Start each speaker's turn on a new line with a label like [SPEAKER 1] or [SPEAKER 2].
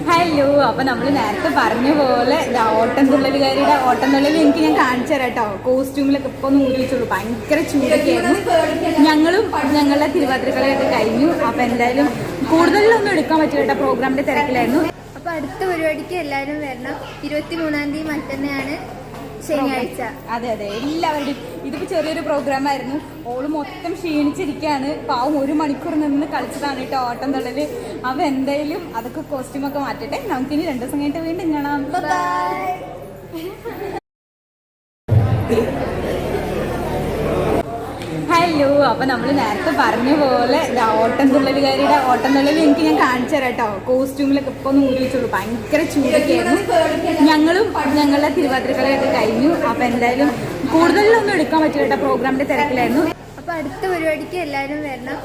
[SPEAKER 1] Hello, അപ്പൊ നമ്മൾ നേരത്തെ പറഞ്ഞ പോലെ ഓട്ടംതുള്ളലുകാരിയുടെ ഓട്ടംതുള്ളൽ എനിക്ക് ഞാൻ കാണിച്ചു തരാം കേട്ടോ. കോസ്റ്റ്യൂമിലൊക്കെ ഇപ്പൊ ഒന്ന് ഊരിച്ചുള്ളൂ, ഭയങ്കര ചൂടൊക്കെ ആയിരുന്നു. ഞങ്ങളുടെ തിരുവാതിരക്കളിയൊക്കെ കഴിഞ്ഞു. അപ്പൊ എന്തായാലും കൂടുതലൊന്നും എടുക്കാൻ പറ്റില്ല കേട്ടോ, പ്രോഗ്രാമിന്റെ തിരക്കിലായിരുന്നു.
[SPEAKER 2] അപ്പൊ അടുത്ത പരിപാടിക്ക് എല്ലാവരും വരണം. 23-ാം തീയതി മറ്റന്നെയാണ്, ശനിയാഴ്ച.
[SPEAKER 1] അതെ അതെ, എല്ലാവരുടെയും ഇതിപ്പോ ചെറിയൊരു പ്രോഗ്രാം ആയിരുന്നു. ഓള് മൊത്തം ക്ഷീണിച്ചിരിക്കുകയാണ്. പാവം 1 മണിക്കൂർ നിന്ന് കളിച്ചതാണ് കേട്ടോ ഓട്ടം തള്ളല്. അപ്പൊ എന്തായാലും അതൊക്കെ കോസ്റ്റ്യൂമൊക്കെ മാറ്റട്ടെ. നമുക്കിനി 2 ദിവസം കഴിഞ്ഞിട്ട് വീണ്ടും കാണാം. ഹലോ, അപ്പൊ നമ്മൾ നേരത്തെ പറഞ്ഞ പോലെ ഓട്ടംതുള്ളലുകാരിയുടെ ഓട്ടംതുള്ളൽ എനിക്ക് ഞാൻ കാണിച്ചു തരാം കേട്ടോ. കോസ്റ്റ്യൂമിലൊക്കെ ഇപ്പൊ ഒന്ന് ഊരിച്ചുള്ളൂ, ഭയങ്കര ചൂടൊക്കെ ആയിരുന്നു. ഞങ്ങളുടെ തിരുവാതിരക്കളിയൊക്കെ കഴിഞ്ഞു. അപ്പൊ എന്തായാലും കൂടുതലൊന്നും എടുക്കാൻ പറ്റില്ല കേട്ടോ, പ്രോഗ്രാമിന്റെ തിരക്കിലായിരുന്നു.
[SPEAKER 2] അപ്പൊ അടുത്ത പരിപാടിക്ക് എല്ലാവരും വരണം.